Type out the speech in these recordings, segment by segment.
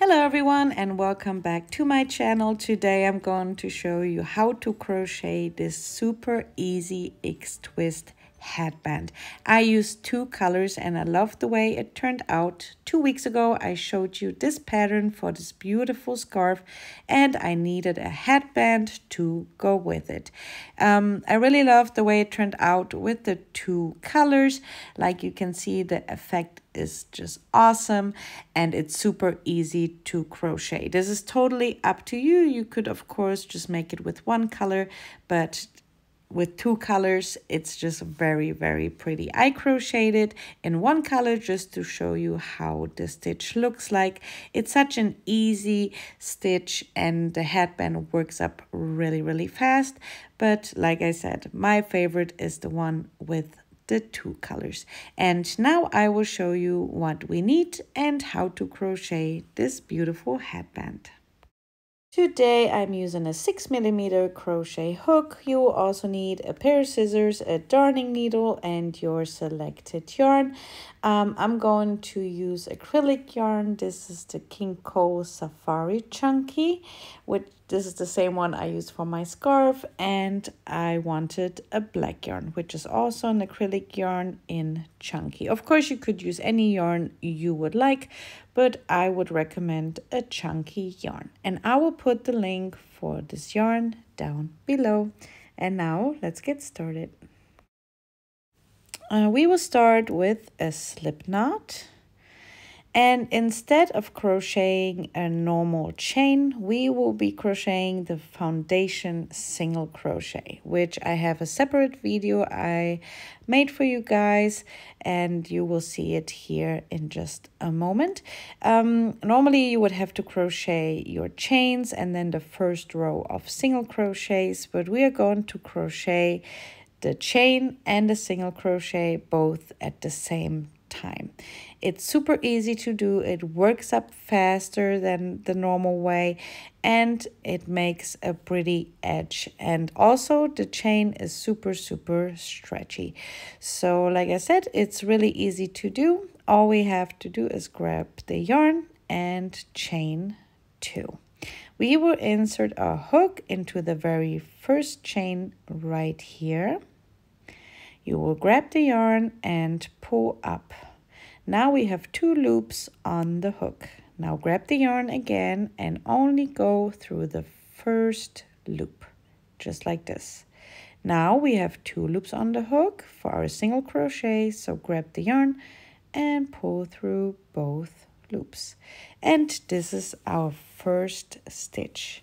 Hello everyone and welcome back to my channel. Today I'm going to show you how to crochet this super easy X-Twist headband. I used two colors and I love the way it turned out. 2 weeks ago I showed you this pattern for this beautiful scarf and I needed a headband to go with it. I really love the way it turned out with the two colors. Like you can see, the effect is just awesome and it's super easy to crochet. This is totally up to you. You could of course just make it with one color, but with two colors it's just very pretty. I crocheted it in one color just to show you how the stitch looks like. It's such an easy stitch and the headband works up really fast, but like I said, my favorite is the one with the two colors. And now I will show you what we need and how to crochet this beautiful headband. Today I'm using a 6mm crochet hook. You will also need a pair of scissors, a darning needle, and your selected yarn. I'm going to use acrylic yarn. This is the King Cole Safari Chunky, which this is the same one I used for my scarf, and I wanted a black yarn, which is also an acrylic yarn in Chunky. Of course, you could use any yarn you would like, but I would recommend a chunky yarn. And I will put the link for this yarn down below. And now let's get started. We will start with a slip knot. And instead of crocheting a normal chain, we will be crocheting the foundation single crochet, which I have a separate video I made for you guys, and you will see it here in just a moment. Normally you would have to crochet your chains and then the first row of single crochets, but we are going to crochet the chain and the single crochet both at the same time. It's super easy to do. It works up faster than the normal way and it makes a pretty edge, and also the chain is super stretchy. So like I said, it's really easy to do. All we have to do is grab the yarn and chain 2. We will insert our hook into the very first chain right here. You will grab the yarn and pull up. Now we have 2 loops on the hook. Now grab the yarn again and only go through the first loop, just like this. Now we have 2 loops on the hook for our single crochet, so grab the yarn and pull through both loops. And this is our first stitch.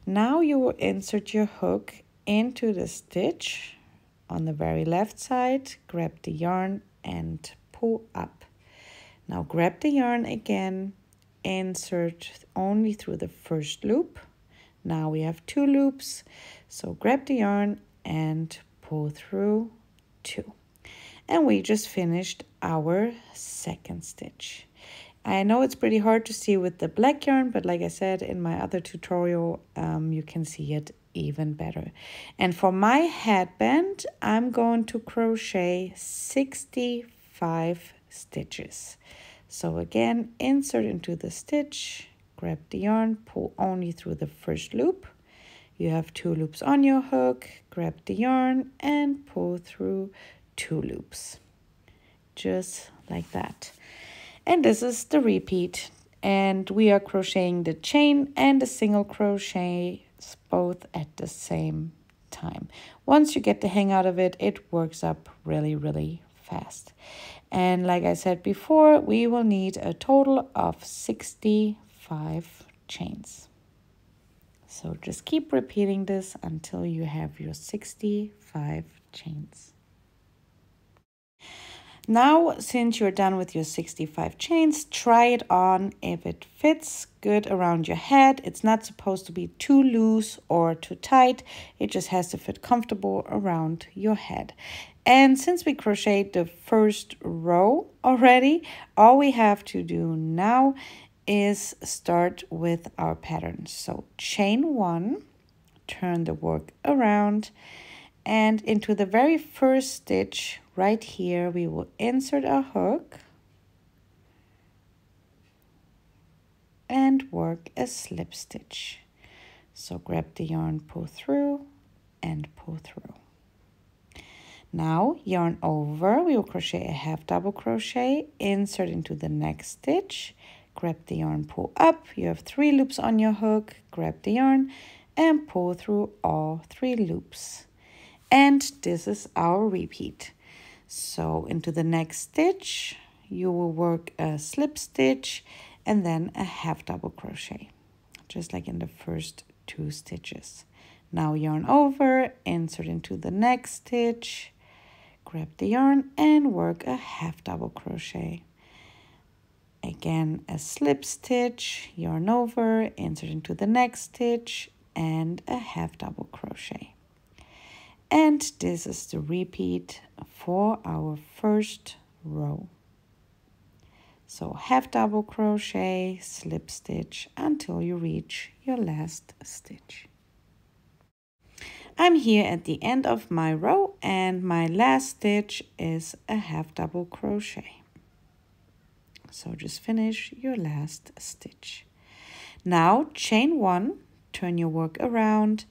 Now you will insert your hook into the stitch on the very left side, grab the yarn and pull up. Now grab the yarn again, insert only through the first loop. Now we have 2 loops, so grab the yarn and pull through 2. And we just finished our second stitch. I know it's pretty hard to see with the black yarn, but like I said in my other tutorial, you can see it even better. And for my headband, I'm going to crochet 65 stitches. So again, insert into the stitch, grab the yarn, pull only through the first loop. You have 2 loops on your hook, grab the yarn and pull through 2 loops. Just like that. And this is the repeat. And we are crocheting the chain and the single crochet both at the same time. Once you get the hang out of it, it works up really fast. And like I said before, we will need a total of 65 chains. So just keep repeating this until you have your 65 chains. Now, since you're done with your 65 chains, try it on if it fits good around your head. It's not supposed to be too loose or too tight. It just has to fit comfortable around your head. And since we crocheted the first row already, all we have to do now is start with our pattern. So chain 1, turn the work around, and into the very first stitch right here, we will insert our hook and work a slip stitch. So grab the yarn, pull through and pull through. Now yarn over, we will crochet a half double crochet, insert into the next stitch, grab the yarn, pull up. You have 3 loops on your hook, grab the yarn and pull through all 3 loops. And this is our repeat. So into the next stitch, you will work a slip stitch and then a half double crochet, just like in the first 2 stitches. Now yarn over, insert into the next stitch, grab the yarn and work a half double crochet. Again, a slip stitch, yarn over, insert into the next stitch and a half double crochet. And this is the repeat for our first row. So half double crochet, slip stitch until you reach your last stitch. I'm here at the end of my row and my last stitch is a half double crochet. So just finish your last stitch. Now chain 1, turn your work around,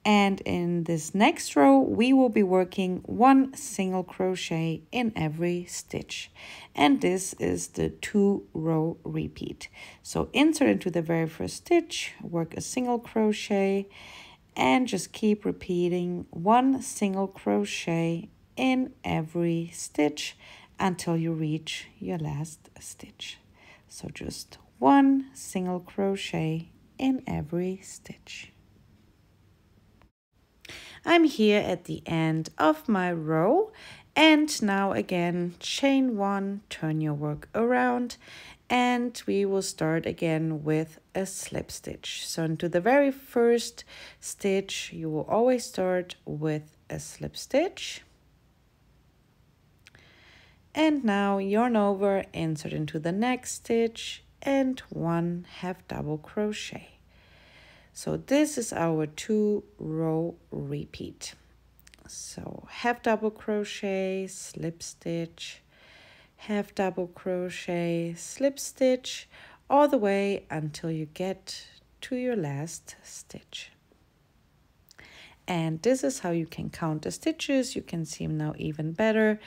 and in this next row we will be working 1 single crochet in every stitch, and this is the 2-row repeat. So insert into the very first stitch, work a single crochet and just keep repeating 1 single crochet in every stitch until you reach your last stitch. So just 1 single crochet in every stitch. I'm here at the end of my row, and now again chain 1, turn your work around, and we will start again with a slip stitch. So into the very first stitch you will always start with a slip stitch, and now yarn over, insert into the next stitch and 1 half double crochet. So this is our 2-row repeat. So half double crochet, slip stitch, half double crochet, slip stitch, all the way until you get to your last stitch. And this is how you can count the stitches. You can see them now even better.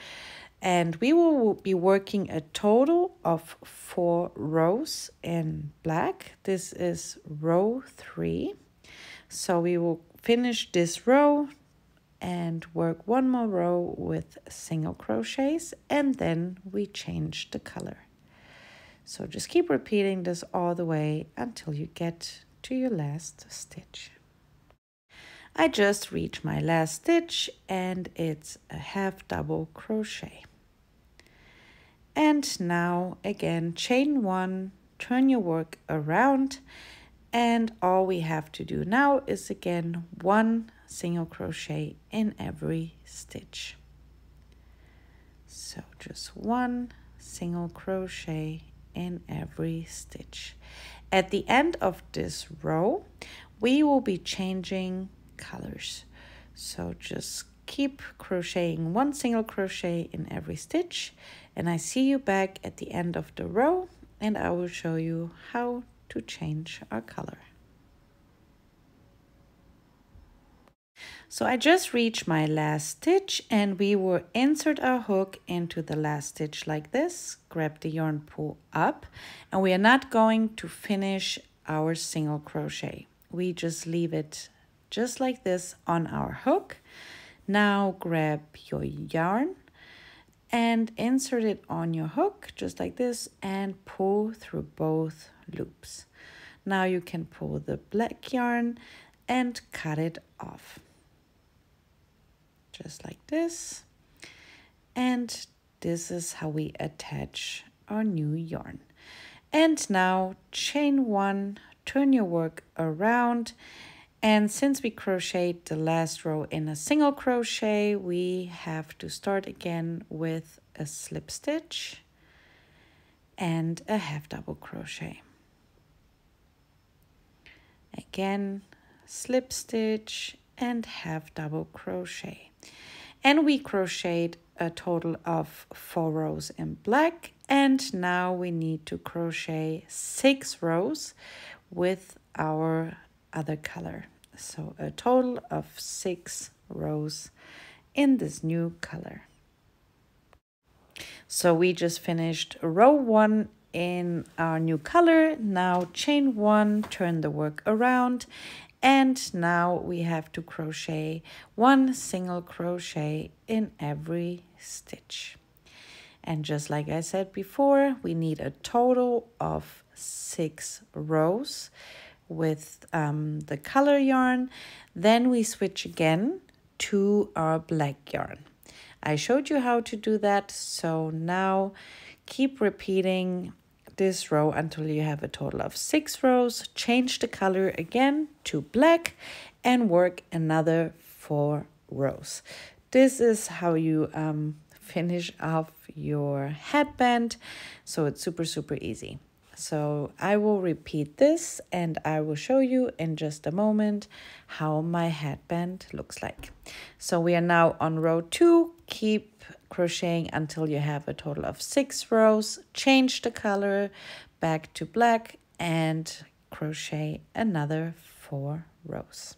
And we will be working a total of 4 rows in black. This is row 3. So we will finish this row and work 1 more row with single crochets, and then we change the color. So just keep repeating this all the way until you get to your last stitch. I just reached my last stitch and it's a half double crochet. And now again chain 1, turn your work around, and all we have to do now is again 1 single crochet in every stitch. So just 1 single crochet in every stitch. At the end of this row we will be changing colors. So just keep crocheting 1 single crochet in every stitch, and I see you back at the end of the row and I will show you how to change our color. So I just reached my last stitch and we will insert our hook into the last stitch like this, grab the yarn, pull up, and we are not going to finish our single crochet. We just leave it just like this on our hook. Now grab your yarn and insert it on your hook just like this and pull through both loops. Now you can pull the black yarn and cut it off just like this, and this is how we attach our new yarn. And now chain 1, turn your work around, and since we crocheted the last row in a single crochet, we have to start again with a slip stitch and a half double crochet. Again, slip stitch and half double crochet. And we crocheted a total of 4 rows in black And now we need to crochet 6 rows with our other color. So a total of 6 rows in this new color. So we just finished row 1 in our new color. Now chain 1, turn the work around, and now we have to crochet 1 single crochet in every stitch. And just like I said before, we need a total of 6 rows with the color yarn. Then we switch again to our black yarn. I showed you how to do that, so now keep repeating this row until you have a total of 6 rows. Change the color again to black and work another 4 rows. This is how you finish off your headband, so it's super easy. So I will repeat this and I will show you in just a moment how my headband looks like. So we are now on row 2. Keep crocheting until you have a total of 6 rows. Change the color back to black and crochet another 4 rows.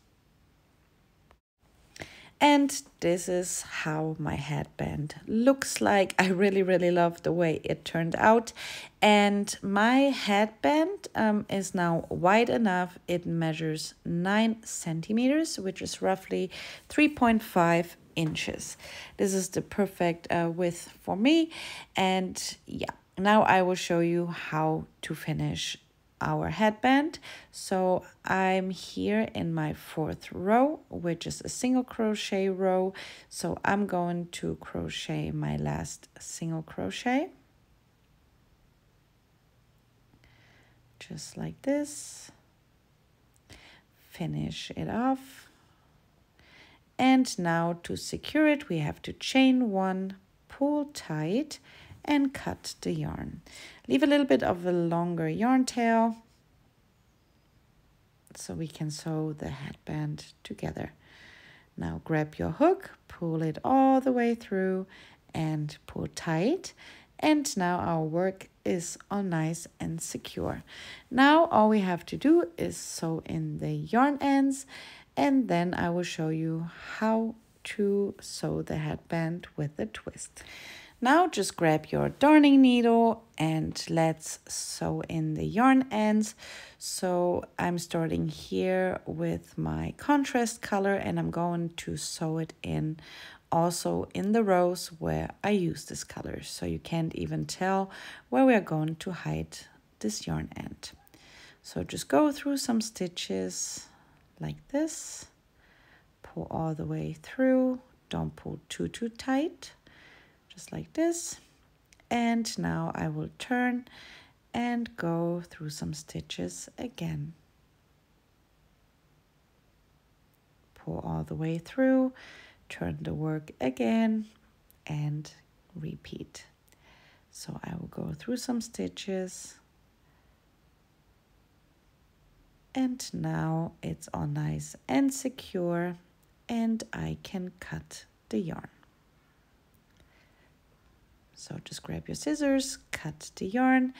And this is how my headband looks like. I really love the way it turned out. And my headband is now wide enough. It measures 9 centimeters, which is roughly 3.5 inches. This is the perfect width for me. And yeah, now I will show you how to finish our headband. So I'm here in my 4th row, which is a single crochet row. So I'm going to crochet my last single crochet, just like this. Finish it off. And now to secure it, we have to chain 1, pull tight, and cut the yarn. Leave a little bit of a longer yarn tail so we can sew the headband together. Now grab your hook, pull it all the way through and pull tight. And now our work is all nice and secure. Now all we have to do is sew in the yarn ends, and then I will show you how to sew the headband with a twist. Now just grab your darning needle and let's sew in the yarn ends. So I'm starting here with my contrast color and I'm going to sew it in also in the rows where I use this color. So you can't even tell where we are going to hide this yarn end. So just go through some stitches like this, pull all the way through, don't pull too tight. Just like this. And now I will turn and go through some stitches again. Pull all the way through, turn the work again, and repeat. So I will go through some stitches. And now it's all nice and secure, and I can cut the yarn. So just grab your scissors, cut the yarn,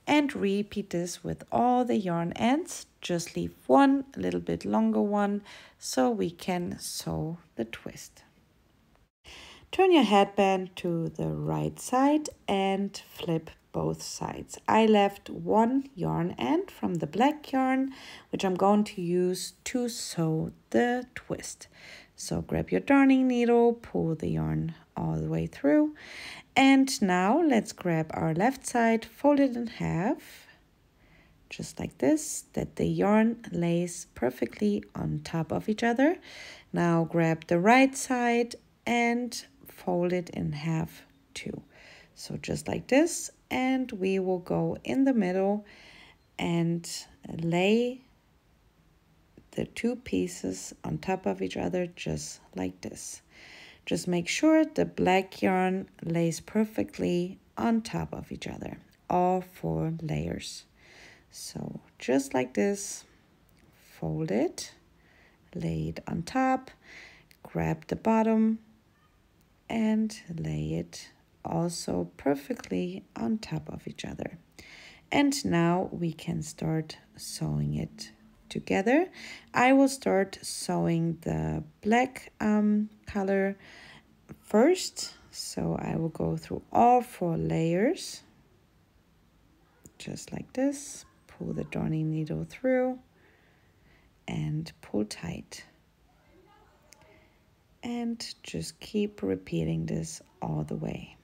and repeat this with all the yarn ends. Just leave one, a little bit longer one, so we can sew the twist. Turn your headband to the right side and flip both sides. I left one yarn end from the black yarn, which I'm going to use to sew the twist. So grab your darning needle, pull the yarn all the way through. And now let's grab our left side, fold it in half, just like this, that the yarn lays perfectly on top of each other. Now grab the right side and fold it in half too. So just like this, and we will go in the middle and lay the 2 pieces on top of each other just like this. Just make sure the black yarn lays perfectly on top of each other, all 4 layers. So just like this, fold it, lay it on top, grab the bottom and lay it also perfectly on top of each other. And now we can start sewing it together. I will start sewing the black color first. So I will go through all 4 layers, just like this. Pull the darning needle through and pull tight. And just keep repeating this all the way.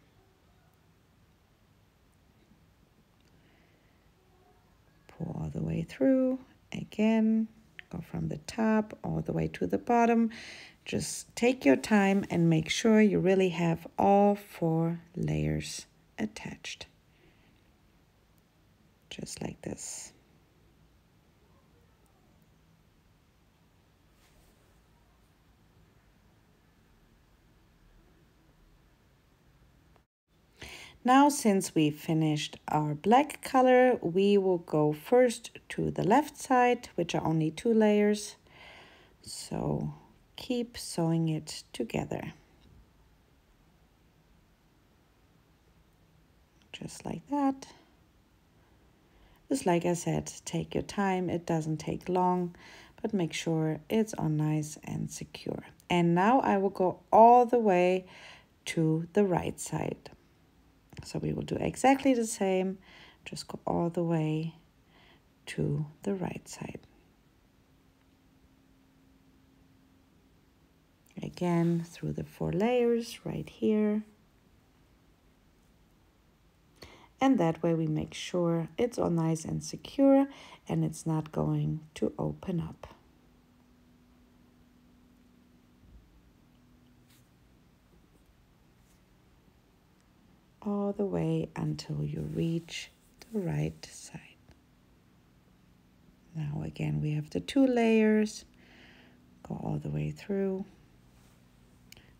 Pull all the way through. Again, go from the top all the way to the bottom. Just take your time and make sure you really have all 4 layers attached. Just like this. Now, since we finished our black color, we will go first to the left side, which are only 2 layers. So keep sewing it together. Just like that. Just like I said, take your time. It doesn't take long, but make sure it's all nice and secure. And now I will go all the way to the right side. So we will do exactly the same, just go all the way to the right side. Again, through the 4 layers right here. And that way we make sure it's all nice and secure and it's not going to open up. All the way until you reach the right side. Now again, we have the 2 layers. Go all the way through,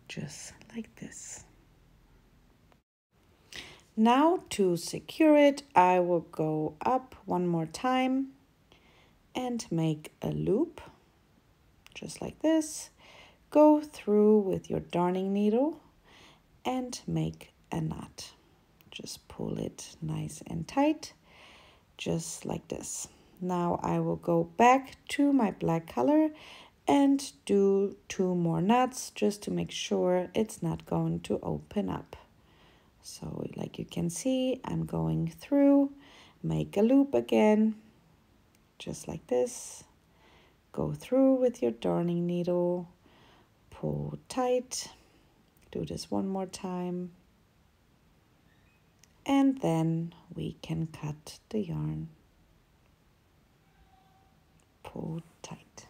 just like this. Now to secure it, I will go up one more time and make a loop, just like this. Go through with your darning needle and make a knot. Just pull it nice and tight, just like this. Now I will go back to my black color and do 2 more knots just to make sure it's not going to open up. So like you can see, I'm going through, make a loop again, just like this. Go through with your darning needle, pull tight, do this one more time. And then we can cut the yarn. Pull tight.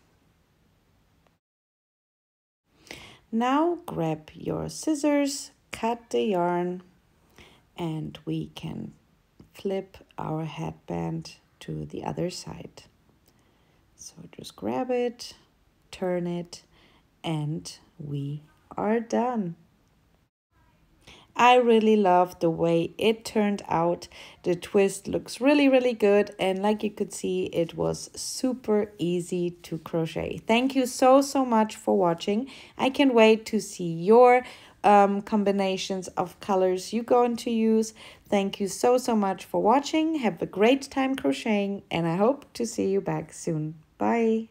Now grab your scissors, cut the yarn, and we can flip our headband to the other side. So just grab it, turn it, and we are done. I really love the way it turned out. The twist looks really, really good. And like you could see, it was super easy to crochet. Thank you so, so much for watching. I can't wait to see your combinations of colors you're going to use. Thank you so, so much for watching. Have a great time crocheting, and I hope to see you back soon. Bye.